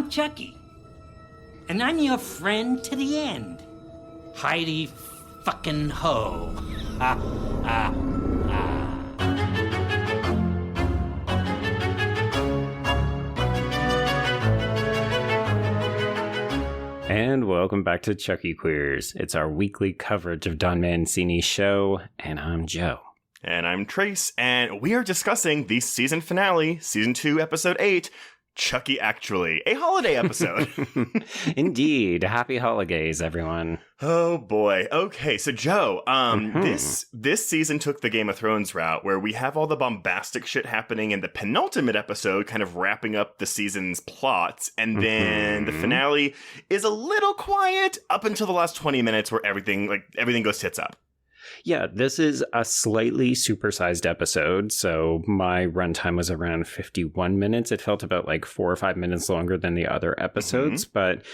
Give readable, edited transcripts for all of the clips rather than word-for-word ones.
I'm Chucky. And I'm your friend to the end. Heidi fucking ho. Ha, ha, ha. And welcome back to Chucky Queers. It's our weekly coverage of Don Mancini's show, and I'm Joe. And I'm Trace, and we are discussing the season finale, Season 2, Episode 8, Chucky Actually, a holiday episode. Indeed. Happy holidays, everyone. Oh boy. Okay, so Joe, this season took the Game of Thrones route where we have all the bombastic shit happening in the penultimate episode, kind of wrapping up the season's plots, and then the finale is a little quiet up until the last 20 minutes where everything goes tits up. Yeah, this is a slightly supersized episode, so my runtime was around 51 minutes. It felt about like 4 or 5 minutes longer than the other episodes, but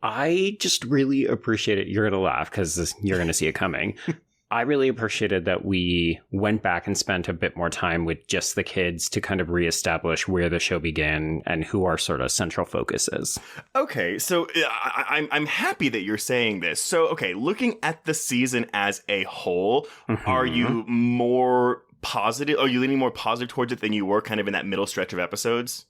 I just really appreciate it. You're going to laugh because you're going to see it coming. I really appreciated that we went back and spent a bit more time with just the kids to kind of reestablish where the show began and who our sort of central focus is. Okay, so I'm happy that you're saying this. So, okay, looking at the season as a whole, are you more positive? Are you leaning more positive towards it than you were kind of in that middle stretch of episodes?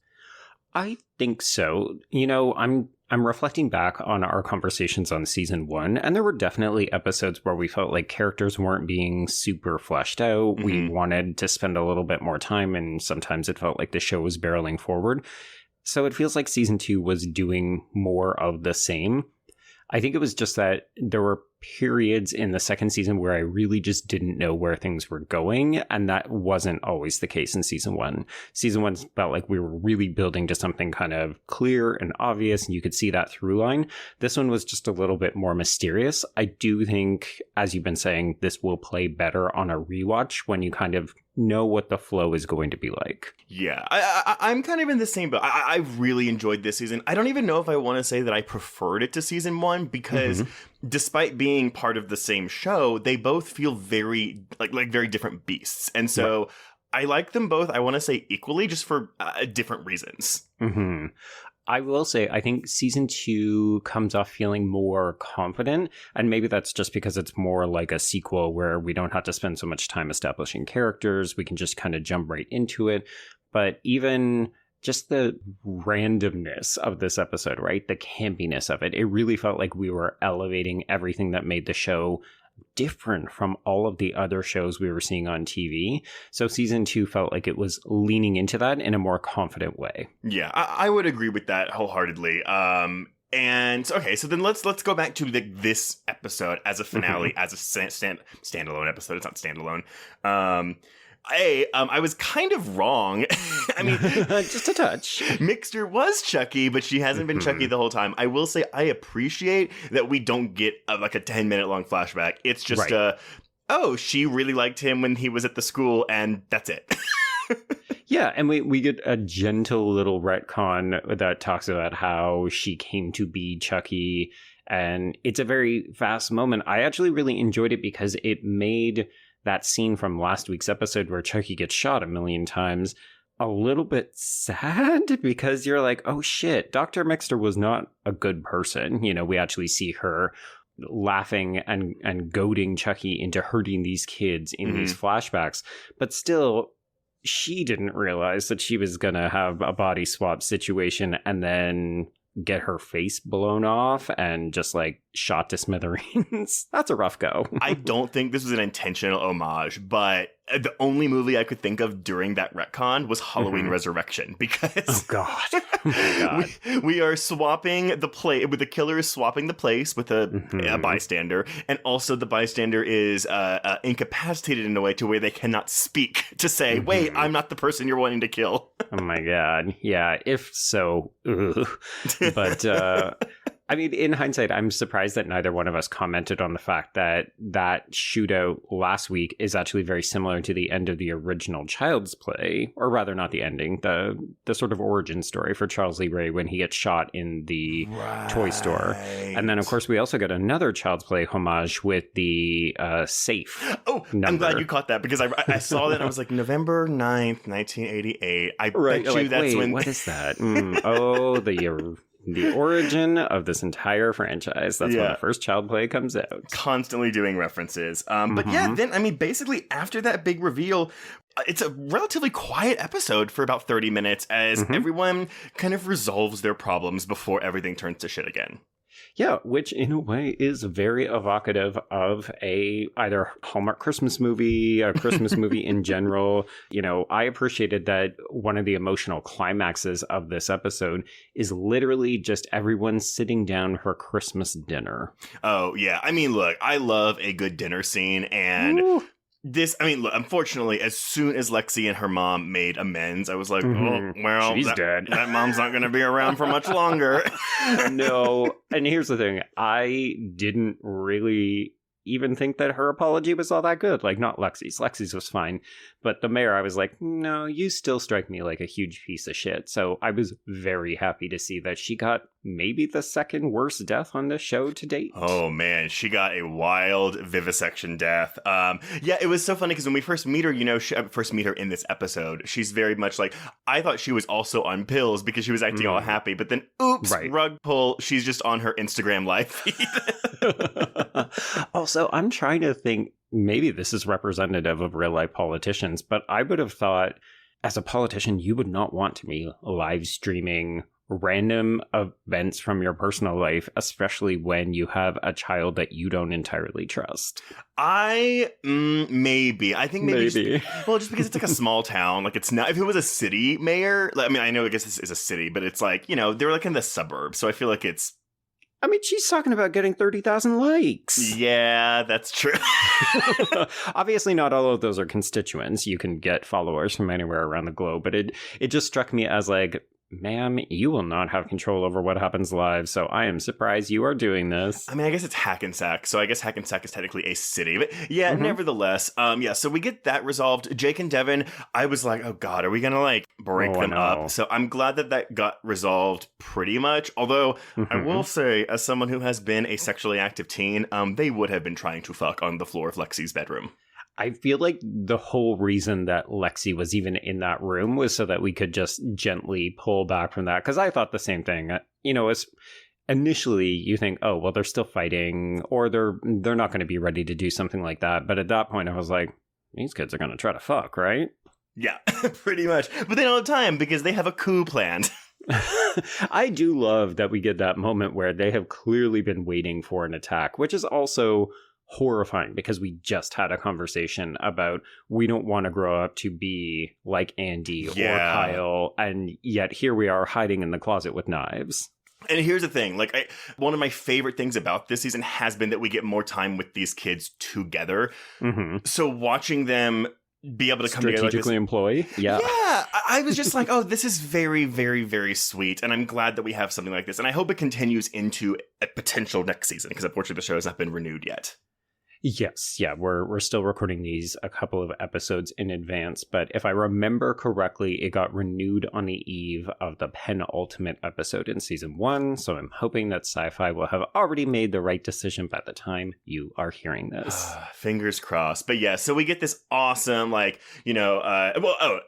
I think so. You know, I'm reflecting back on our conversations on season 1, and there were definitely episodes where we felt like characters weren't being super fleshed out. We wanted to spend a little bit more time, and sometimes it felt like the show was barreling forward. So it feels like season 2 was doing more of the same. I think it was just that there were periods in the second season where I really just didn't know where things were going, and that wasn't always the case in season 1. Season 1 felt like we were really building to something kind of clear and obvious, and you could see that through line. This one was just a little bit more mysterious. I do think, as you've been saying, this will play better on a rewatch when you kind of know what the flow is going to be like. Yeah, I'm kind of in the same boat. I really enjoyed this season. I don't even know if I want to say that I preferred it to season 1 because despite being part of the same show, they both feel very like very different beasts. And so I like them both, I want to say equally, just for different reasons. I will say, I think season 2 comes off feeling more confident, and maybe that's just because it's more like a sequel where we don't have to spend so much time establishing characters. We can just kind of jump right into it. But even just the randomness of this episode, right? The campiness of it, it really felt like we were elevating everything that made the show different from all of the other shows we were seeing on TV. So season 2 felt like it was leaning into that in a more confident way. Yeah, I would agree with that wholeheartedly. And okay, so then let's go back to this episode as a finale, as a standalone episode. It's not standalone. I was kind of wrong. I mean, just a touch. Mixter was Chucky, but she hasn't been Chucky the whole time. I will say I appreciate that we don't get like a 10-minute long flashback. It's just, she really liked him when he was at the school, and that's it. Yeah, and we get a gentle little retcon that talks about how she came to be Chucky, and it's a very fast moment. I actually really enjoyed it because it made that scene from last week's episode where Chucky gets shot a million times a little bit sad, because you're like, oh shit, Dr. Mixter was not a good person. You know, we actually see her laughing and goading Chucky into hurting these kids in these flashbacks. But still, she didn't realize that she was going to have a body swap situation and then get her face blown off and just like shot to smithereens. That's a rough go. I don't think this was an intentional homage, but the only movie I could think of during that retcon was Halloween Resurrection, because oh god, we are swapping the place with the killer is swapping the place with a bystander, and also the bystander is incapacitated in a way to where they cannot speak to say, wait, I'm not the person you're wanting to kill. Oh my god, yeah, if so, but I mean, in hindsight, I'm surprised that neither one of us commented on the fact that that shootout last week is actually very similar to the end of the original Child's Play, or rather not the ending, the sort of origin story for Charles Lee Ray when he gets shot in the toy store. And then, of course, we also got another Child's Play homage with the safe number. I'm glad you caught that, because I saw that and I was like, November 9th, 1988. I bet you that's when... what is that? Oh, the The origin of this entire franchise. That's when the first Child Play comes out. Constantly doing references. But yeah, then, I mean, basically after that big reveal, it's a relatively quiet episode for about 30 minutes as everyone kind of resolves their problems before everything turns to shit again. Yeah, which in a way is very evocative of a either Hallmark Christmas movie, a Christmas movie in general. You know, I appreciated that one of the emotional climaxes of this episode is literally just everyone sitting down for Christmas dinner. Oh, yeah. I mean, look, I love a good dinner scene, and this, I mean, look, unfortunately, as soon as Lexi and her mom made amends, I was like, oh, well, she's dead. That mom's not going to be around for much longer. No. And here's the thing. I didn't really even think that her apology was all that good. Like, not Lexi's. Lexi's was fine. But the mayor, I was like, no, you still strike me like a huge piece of shit. So I was very happy to see that she got maybe the second worst death on the show to date. Oh, man. She got a wild vivisection death. Yeah, it was so funny because when we first meet her, you know, first meet her in this episode, she's very much like, I thought she was also on pills because she was acting all happy. But then, oops, rug pull. She's just on her Instagram live feed. Also, I'm trying to think, maybe this is representative of real life politicians, but I would have thought as a politician, you would not want to be live streaming random events from your personal life, especially when you have a child that you don't entirely trust. Maybe. I think maybe. Just because it's like a small town. Like, it's not, if it was a city mayor, I mean, I know, I guess this is a city, but it's like, you know, they're like in the suburbs. So I feel like it's, I mean, she's talking about getting 30,000 likes. Yeah, that's true. Obviously, not all of those are constituents. You can get followers from anywhere around the globe. But it just struck me as like, ma'am, you will not have control over what happens live, so I am surprised you are doing this. I mean, I guess it's Hackensack, so I guess Hackensack is technically a city. But yeah, nevertheless, so we get that resolved. Jake and Devon, I was like, oh god, are we gonna like break them up? So I'm glad that got resolved pretty much. Although, I will say, as someone who has been a sexually active teen, they would have been trying to fuck on the floor of Lexi's bedroom. I feel like the whole reason that Lexi was even in that room was so that we could just gently pull back from that. Because I thought the same thing. You know, as initially you think, oh, well, they're still fighting, or they're not going to be ready to do something like that. But at that point, I was like, these kids are going to try to fuck, right? Yeah, pretty much. But they don't have time because they have a coup planned. I do love that we get that moment where they have clearly been waiting for an attack, which is also horrifying because we just had a conversation about we don't want to grow up to be like Andy or Kyle, and yet here we are hiding in the closet with knives. And here's the thing, like, one of my favorite things about this season has been that we get more time with these kids together. So watching them be able to come together strategically employ. Yeah, I was just like, oh, this is very, very, very sweet, and I'm glad that we have something like this, and I hope it continues into a potential next season because unfortunately the show has not been renewed yet. Yes, yeah, we're still recording these a couple of episodes in advance, but if I remember correctly, it got renewed on the eve of the penultimate episode in season 1, so I'm hoping that Sci-Fi will have already made the right decision by the time you are hearing this. Fingers crossed. But yeah, so we get this awesome, like, you know,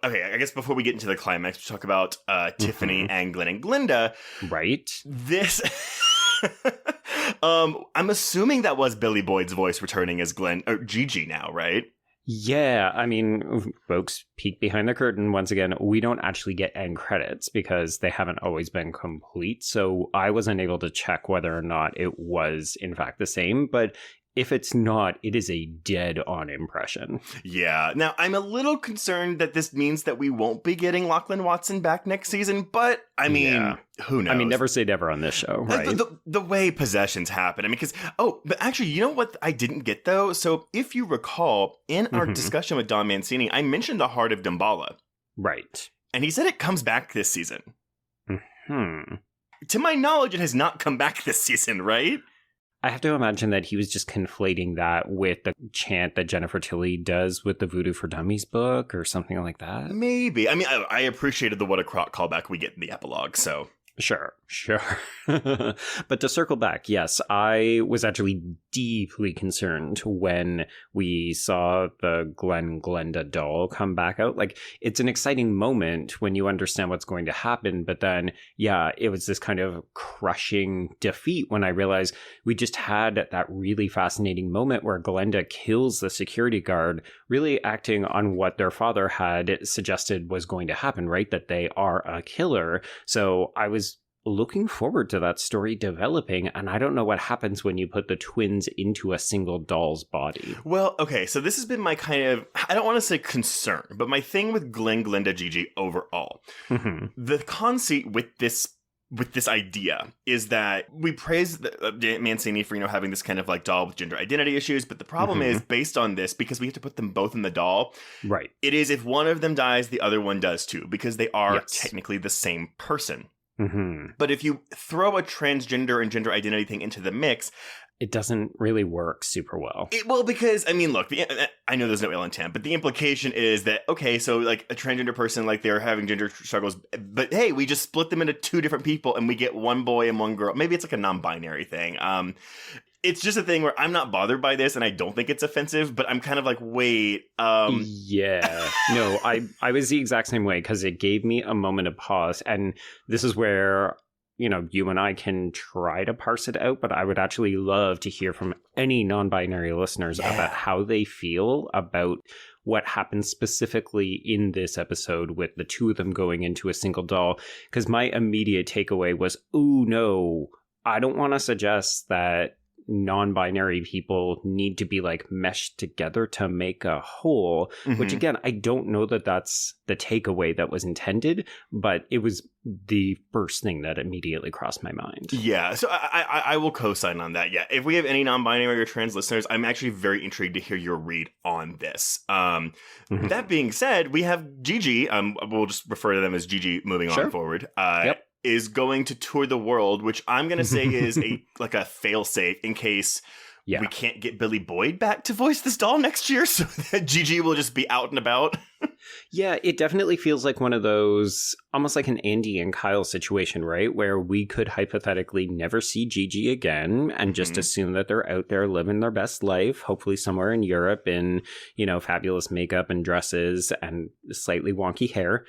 okay, I guess before we get into the climax, we talk about Tiffany and Glenn and Glinda. Right. This... I'm assuming that was Billy Boyd's voice returning as Glenn or Gigi now, right? Yeah, I mean, folks, peek behind the curtain. Once again, we don't actually get end credits because they haven't always been complete. So I wasn't able to check whether or not it was in fact the same. But if it's not, it is a dead-on impression. Yeah. Now, I'm a little concerned that this means that we won't be getting Lachlan Watson back next season, but, I mean, who knows? I mean, never say never on this show, right? The way possessions happen. I mean, because, but actually, you know what I didn't get, though? So, if you recall, in our discussion with Don Mancini, I mentioned the heart of Damballa. Right. And he said it comes back this season. To my knowledge, it has not come back this season, right? I have to imagine that he was just conflating that with the chant that Jennifer Tilly does with the Voodoo for Dummies book or something like that. Maybe. I mean, I appreciated the What a Crock callback we get in the epilogue, so... Sure. But to circle back, yes, I was actually deeply concerned when we saw the Glenda doll come back out. Like, it's an exciting moment when you understand what's going to happen, but then, yeah, it was this kind of crushing defeat when I realized we just had that really fascinating moment where Glenda kills the security guard, really acting on what their father had suggested was going to happen, right? That they are a killer. So I was looking forward to that story developing, and I don't know what happens when you put the twins into a single doll's body. Well, okay, so this has been my kind of, I don't want to say concern, but my thing with Glenda, Gigi overall. The conceit with this idea is that we praise Mancini for, having this kind of like doll with gender identity issues, but the problem is based on this, because we have to put them both in the doll. Right. It is if one of them dies, the other one does too, because they are technically the same person. But if you throw a transgender and gender identity thing into the mix, it doesn't really work super well. Because, I mean, look, I know there's no ill intent, but the implication is that, okay, so like a transgender person, like they're having gender struggles, but hey, we just split them into two different people and we get one boy and one girl. Maybe it's like a non-binary thing. It's just a thing where I'm not bothered by this and I don't think it's offensive, but I'm kind of like, wait. Yeah. No, I was the exact same way because it gave me a moment of pause. And this is where, you and I can try to parse it out, but I would actually love to hear from any non-binary listeners about how they feel about what happened specifically in this episode with the two of them going into a single doll. Because my immediate takeaway was, oh no, I don't want to suggest that non-binary people need to be like meshed together to make a whole, which again, I don't know that that's the takeaway that was intended, but it was the first thing that immediately crossed my mind. Yeah, so I will co-sign on that. Yeah, if we have any non-binary or trans listeners, I'm actually very intrigued to hear your read on this. That being said, we have Gigi, we'll just refer to them as Gigi moving on forward. Is going to tour the world, which I'm going to say is a fail-safe in case we can't get Billy Boyd back to voice this doll next year, so that Gigi will just be out and about. Yeah, it definitely feels like one of those, almost like an Andy and Kyle situation, right? Where we could hypothetically never see Gigi again and just assume that they're out there living their best life, hopefully somewhere in Europe in, fabulous makeup and dresses and slightly wonky hair.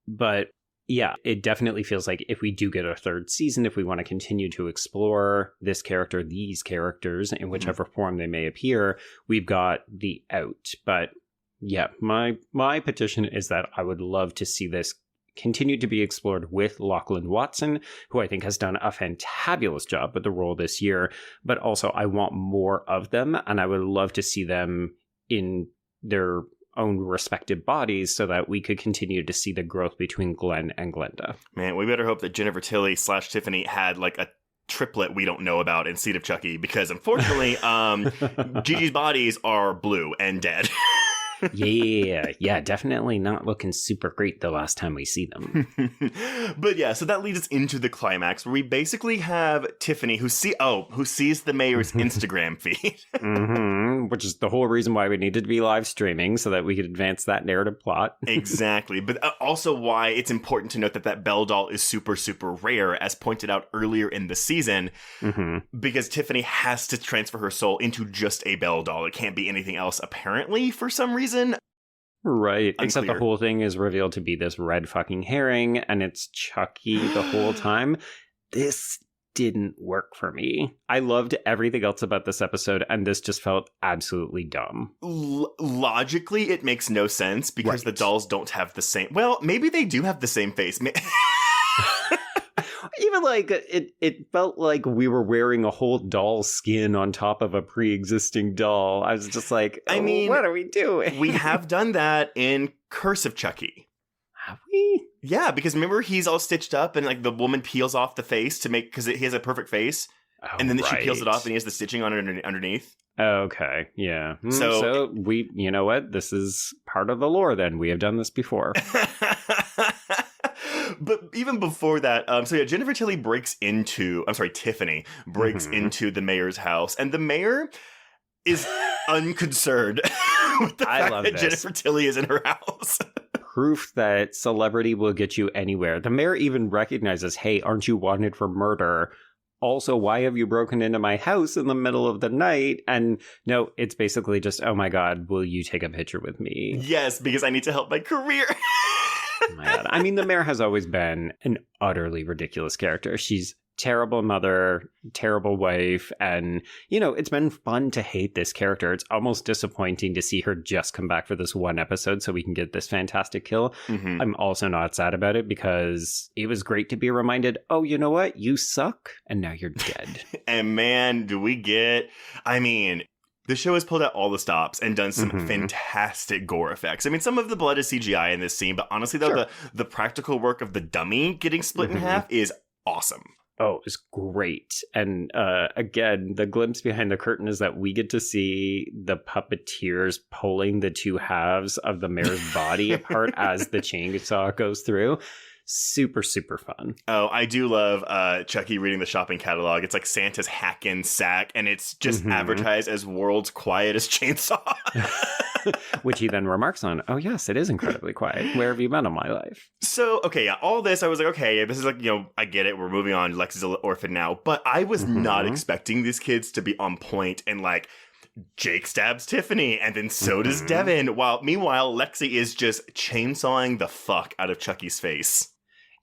But yeah, it definitely feels like if we do get a third season, if we want to continue to explore this character, these characters, in whichever form they may appear, we've got the out. But yeah, my petition is that I would love to see this continue to be explored with Lachlan Watson, who I think has done a fantabulous job with the role this year. But also, I want more of them, and I would love to see them in their own respective bodies so that we could continue to see the growth between Glenn and Glenda. Man, we better hope that Jennifer Tilly / Tiffany had like a triplet we don't know about in Seed of Chucky, because unfortunately, Gigi's bodies are blue and dead. Yeah, definitely not looking super great the last time we see them. But yeah, so that leads us into the climax where we basically have Tiffany who sees the mayor's Instagram feed. Which is the whole reason why we needed to be live streaming, so that we could advance that narrative plot. Exactly. But also why it's important to note that Belle doll is super, super rare, as pointed out earlier in the season, because Tiffany has to transfer her soul into just a Belle doll. It can't be anything else, apparently, for some reason. Right. Unclear. Except the whole thing is revealed to be this red fucking herring, and it's Chucky the whole time. This didn't work for me. I loved everything else about this episode, and this just felt absolutely dumb. Logically, it makes no sense, because the dolls don't have the same... Well, maybe they do have the same face. Even like it felt like we were wearing a whole doll skin on top of a pre-existing doll. I was just like, I mean, what are we doing? We have done that in Curse of Chucky. Have we? Yeah, because remember he's all stitched up and like the woman peels off the face to make, because he has a perfect face. And then she peels it off and he has the stitching on it underneath. Okay, yeah. So we, you know what? This is part of the lore then. We have done this before. But even before that, Tiffany breaks into the mayor's house, and the mayor is unconcerned with the fact that Jennifer Tilly is in her house. proof that celebrity will get you anywhere. The mayor even recognizes, hey, aren't you wanted for murder? Also, why have you broken into my house in the middle of the night? And no, it's basically just, oh my God, will you take a picture with me? Yes, because I need to help my career. Oh my God. I mean, the mayor has always been an utterly ridiculous character. She's terrible mother, terrible wife, and, you know, it's been fun to hate this character. It's almost disappointing to see her just come back for this one episode so we can get this fantastic kill. Mm-hmm. I'm also not sad about it because it was great to be reminded, oh, you know what? You suck, and now you're dead. And man, do we get... I mean... The show has pulled out all the stops and done some fantastic gore effects. I mean, some of the blood is CGI in this scene, but honestly, though, the practical work of the dummy getting split in half is awesome. Oh, it's great. And again, the glimpse behind the curtain is that we get to see the puppeteers pulling the two halves of the mayor's body apart as the chainsaw goes through. Super, super fun. Oh, I do love Chucky reading the shopping catalog. It's like Santa's hack-in sack, and it's just advertised as world's quietest chainsaw. Which he then remarks on, oh yes, it is incredibly quiet. Where have you been in my life? So, okay, yeah, all this, I was like, okay, this is like, you know, I get it. We're moving on. Lex is an orphan now. But I was not expecting these kids to be on point and like, Jake stabs Tiffany, and then so does Devon. Meanwhile, Lexi is just chainsawing the fuck out of Chucky's face.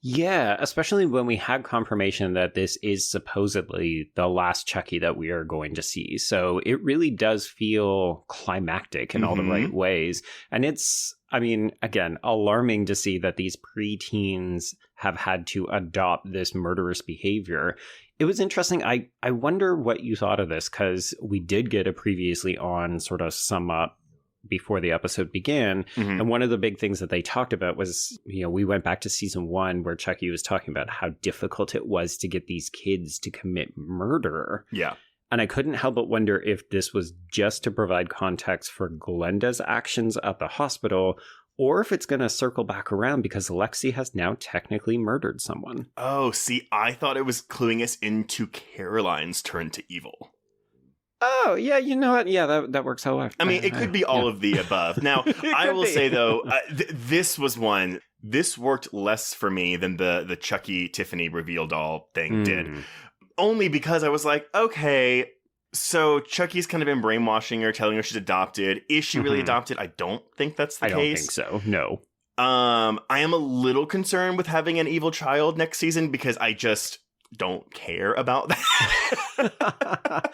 Yeah, especially when we had confirmation that this is supposedly the last Chucky that we are going to see. So it really does feel climactic in all the right ways. And it's, I mean, again, alarming to see that these preteens have had to adopt this murderous behavior. It was interesting. I wonder what you thought of this, because we did get a previously on sort of sum up before the episode began. And one of the big things that they talked about was, you know, we went back to season 1 where Chucky was talking about how difficult it was to get these kids to commit murder. Yeah. And I couldn't help but wonder if this was just to provide context for Glenda's actions at the hospital, or if it's going to circle back around because Lexi has now technically murdered someone. Oh, see, I thought it was cluing us into Caroline's turn to evil. Oh, yeah, you know what? Yeah, that works out well. I mean, it could be all of the above. Now, I will say, though, this was one... This worked less for me than the Chucky Tiffany reveal doll thing did. Only because I was like, okay, so Chucky's kind of been brainwashing her, telling her she's adopted. Is she really adopted? I don't think that's the case. I don't think so, no. I am a little concerned with having an evil child next season because I just don't care about that.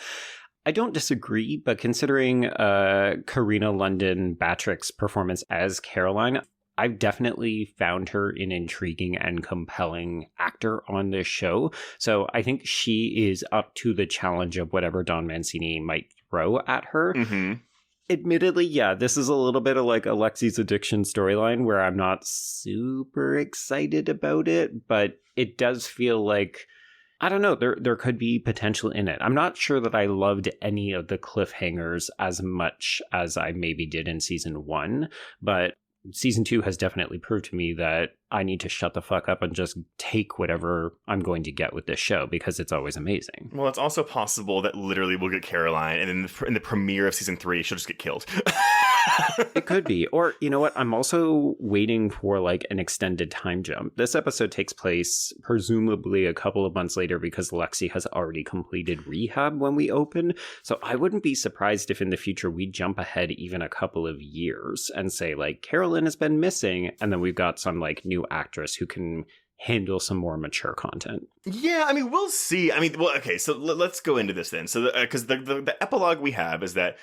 I don't disagree, but considering Karina London Batrick's performance as Caroline, I've definitely found her an intriguing and compelling actor on this show. So I think she is up to the challenge of whatever Don Mancini might throw at her. Admittedly, yeah, this is a little bit of like Alexi's addiction storyline where I'm not super excited about it, but it does feel like, I don't know, there could be potential in it. I'm not sure that I loved any of the cliffhangers as much as I maybe did in season 1, but season 2 has definitely proved to me that I need to shut the fuck up and just take whatever I'm going to get with this show because it's always amazing. Well, it's also possible that literally we'll get Caroline and then in the premiere of season 3, she'll just get killed. It could be. Or, you know what? I'm also waiting for like an extended time jump. This episode takes place presumably a couple of months later because Lexi has already completed rehab when we open. So I wouldn't be surprised if in the future we jump ahead even a couple of years and say like Carolyn has been missing and then we've got some like new actress who can handle some more mature content. Yeah, I mean, we'll see. I mean, well, okay, so let's go into this then. So, because the epilogue we have is that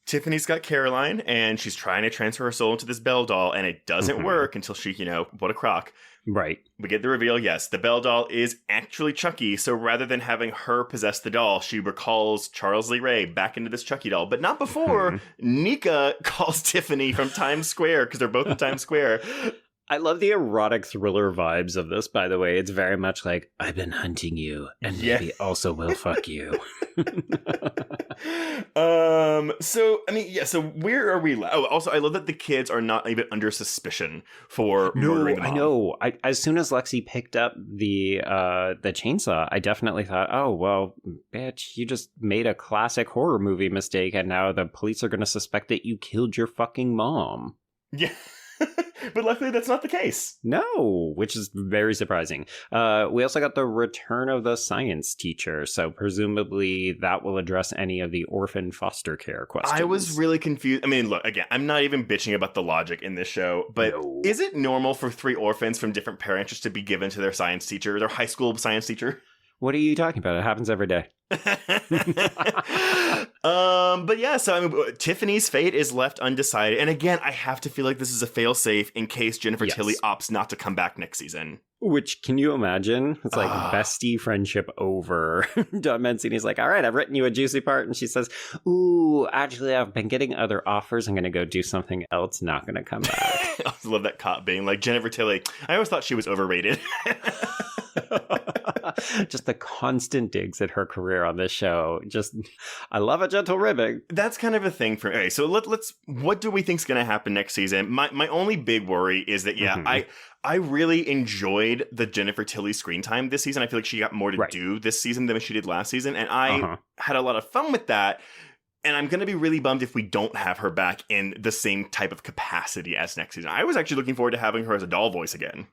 Tiffany's got Caroline, and she's trying to transfer her soul into this Belle doll, and it doesn't work until she, you know, what a crock. Right. We get the reveal, yes, the Belle doll is actually Chucky, so rather than having her possess the doll, she recalls Charles Lee Ray back into this Chucky doll, but not before Nika calls Tiffany from Times Square, because they're both in Times Square. I love the erotic thriller vibes of this, by the way. It's very much like, I've been hunting you, and maybe also will fuck you. So, I mean, yeah, so where are we? Oh, also, I love that the kids are not even under suspicion for murdering the mom. I know. As soon as Lexi picked up the chainsaw, I definitely thought, oh, well, bitch, you just made a classic horror movie mistake, and now the police are going to suspect that you killed your fucking mom. Yeah. But luckily, that's not the case. No, which is very surprising. We also got the return of the science teacher, so presumably that will address any of the orphan foster care questions. I was really confused. I mean, look, again, I'm not even bitching about the logic in this show, but is it normal for 3 orphans from different parents just to be given to their science teacher, their high school science teacher? What are you talking about? It happens every day. But yeah, so I mean, Tiffany's fate is left undecided. And again, I have to feel like this is a fail-safe in case Jennifer Tilly opts not to come back next season. Which, can you imagine? It's like bestie friendship over. Don Mancini's like, all right, I've written you a juicy part. And she says, ooh, actually, I've been getting other offers. I'm going to go do something else. Not going to come back. I love that cop being like, Jennifer Tilly, I always thought she was overrated. Just the constant digs at her career on this show. Just, I love a gentle ribbing. That's kind of a thing for me. Okay, so let's what do we think's going to happen next season? My only big worry is that, I really enjoyed the Jennifer Tilly screen time this season. I feel like she got more to do this season than she did last season. And I had a lot of fun with that. And I'm going to be really bummed if we don't have her back in the same type of capacity as next season. I was actually looking forward to having her as a doll voice again.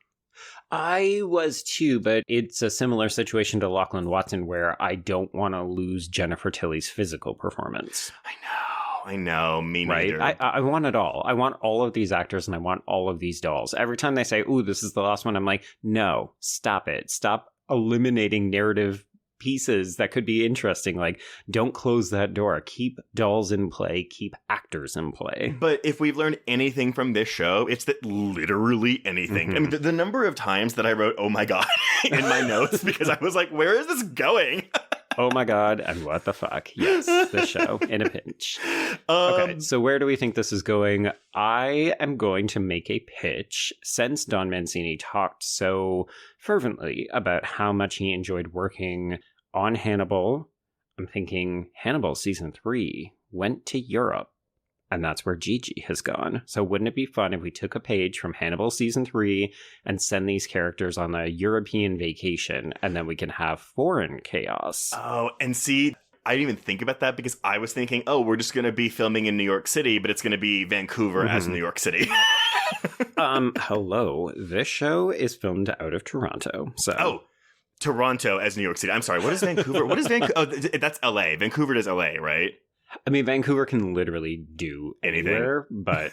I was too, but it's a similar situation to Lachlan Watson where I don't want to lose Jennifer Tilly's physical performance. I know, me neither. Right? I want it all. I want all of these actors and I want all of these dolls. Every time they say, ooh, this is the last one, I'm like, no, stop it. Stop eliminating narrative pieces that could be interesting. Like, don't close that door. Keep dolls in play. Keep actors in play. But if we've learned anything from this show, it's that literally anything. I mean, the number of times that I wrote, oh my God, in my notes, because I was like, where is this going? Oh my God, and what the fuck? Yes, the show in a pinch. Okay, so where do we think this is going? I am going to make a pitch. Since Don Mancini talked so fervently about how much he enjoyed working on Hannibal, I'm thinking Hannibal season 3 went to Europe. And that's where Gigi has gone. So wouldn't it be fun if we took a page from Hannibal season 3 and send these characters on a European vacation, and then we can have foreign chaos? Oh, and see, I didn't even think about that because I was thinking, oh, we're just going to be filming in New York City, but it's going to be Vancouver as New York City. Hello. This show is filmed out of Toronto. So. Oh, Toronto as New York City. I'm sorry. What is Vancouver? What is Vancouver? Oh, that's LA. Vancouver is LA, right? I mean, Vancouver can literally do anywhere, but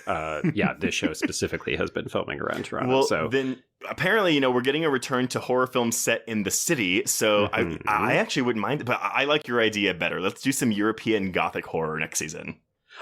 this show specifically has been filming around Toronto. Well, so then apparently, we're getting a return to horror films set in the city, so I actually wouldn't mind, but I like your idea better. Let's do some European Gothic horror next season.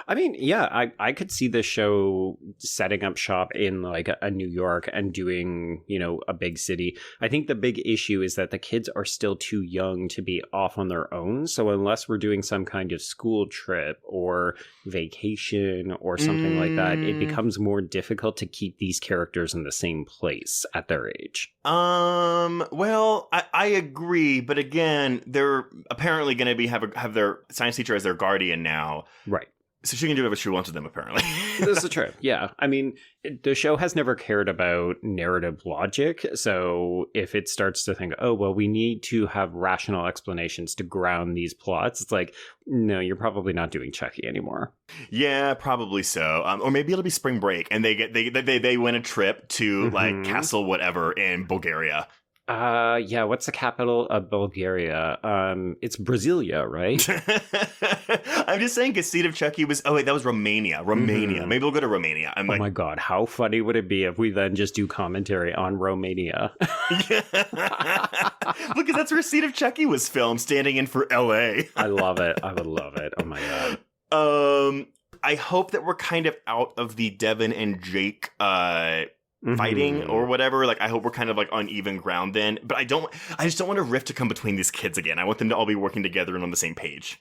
I mean, yeah, I could see this show setting up shop in like a New York and doing, a big city. I think the big issue is that the kids are still too young to be off on their own. So unless we're doing some kind of school trip or vacation or something like that, it becomes more difficult to keep these characters in the same place at their age. Well, I agree. But again, they're apparently going to have their science teacher as their guardian now. Right. So she can do whatever she wants with them, apparently. This is true. Yeah. I mean, the show has never cared about narrative logic. So if it starts to think, oh, well, we need to have rational explanations to ground these plots, it's like, no, you're probably not doing Chucky anymore. Yeah, probably so. Or maybe it'll be spring break and they win a trip to like Castle whatever in Bulgaria. What's the capital of Bulgaria? It's Brasilia, right? I'm just saying, because seat of Chucky was, that was Romania. Maybe we'll go to Romania. Oh my God, how funny would it be if we then just do commentary on Romania? Because that's where Seat of Chucky was filmed, standing in for LA. I love it. I would love it. Oh my God. I hope that we're kind of out of the Devon and Jake, fighting or whatever. Like, I hope we're kind of like on even ground then. But I just don't want a rift to come between these kids again. I want them to all be working together and on the same page.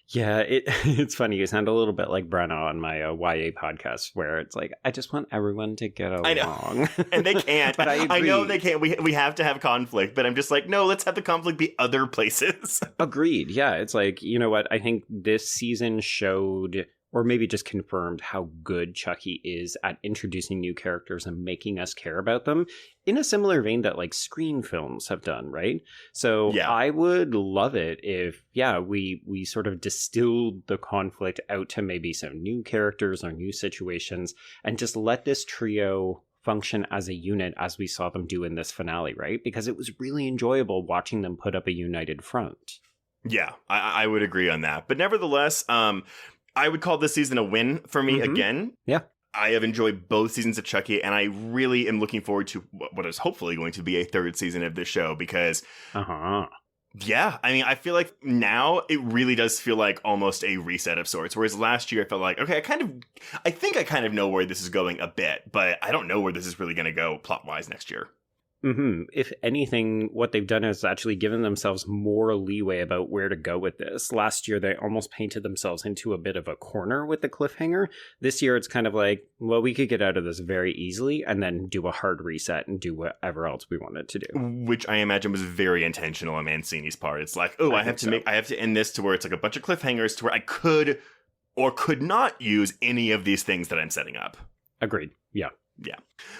Yeah, it's funny. You sound a little bit like Brenna on my YA podcast, where it's like, I just want everyone to get along. I know. And they can't. But I know they can't. We have to have conflict. But I'm just like, no, let's have the conflict be other places. Agreed. Yeah, it's like, you know what? I think this season showed or maybe just confirmed how good Chucky is at introducing new characters and making us care about them in a similar vein that like Screen films have done, right? So I would love it if, we sort of distilled the conflict out to maybe some new characters or new situations and just let this trio function as a unit as we saw them do in this finale, right? Because it was really enjoyable watching them put up a united front. Yeah, I would agree on that. But nevertheless, I would call this season a win for me again. Yeah. I have enjoyed both seasons of Chucky, and I really am looking forward to what is hopefully going to be a third season of this show because, yeah, I mean, I feel like now it really does feel like almost a reset of sorts. Whereas last year I felt like, okay, I think I kind of know where this is going a bit, but I don't know where this is really going to go plot-wise next year. If anything, what they've done is actually given themselves more leeway about where to go with this. Last year, they almost painted themselves into a bit of a corner with the cliffhanger. This year, it's kind of like, well, we could get out of this very easily and then do a hard reset and do whatever else we wanted to do. Which I imagine was very intentional on Mancini's part. It's like, I have to end this to where it's like a bunch of cliffhangers to where I could or could not use any of these things that I'm setting up. Agreed. Yeah. Yeah.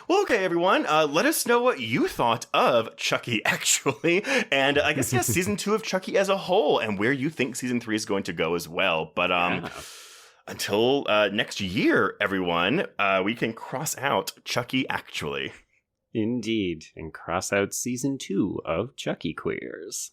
Well, okay, everyone. Let us know what you thought of Chucky, actually. And I guess, season 2 of Chucky as a whole and where you think season 3 is going to go as well. But until next year, everyone, we can cross out Chucky actually. Indeed. And cross out season 2 of Chucky Queers.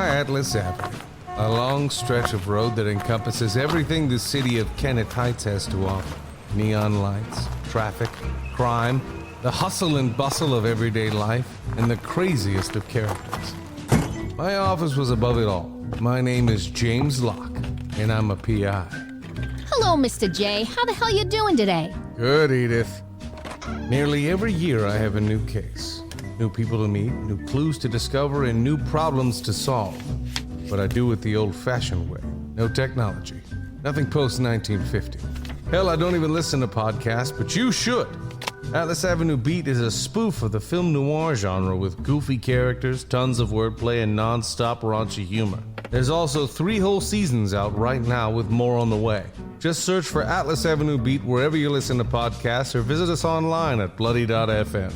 Atlas Avenue, a long stretch of road that encompasses everything the city of Kennett Heights has to offer. Neon lights, traffic, crime, the hustle and bustle of everyday life, and the craziest of characters. My office was above it all. My name is James Locke, and I'm a PI. Hello, Mr. J. How the hell you doing today? Good, Edith. Nearly every year I have a new case. New people to meet, new clues to discover, and new problems to solve. But I do it the old-fashioned way. No technology. Nothing post-1950. Hell, I don't even listen to podcasts, but you should. Atlas Avenue Beat is a spoof of the film noir genre with goofy characters, tons of wordplay, and non-stop raunchy humor. There's also 3 whole seasons out right now with more on the way. Just search for Atlas Avenue Beat wherever you listen to podcasts or visit us online at bloody.fm.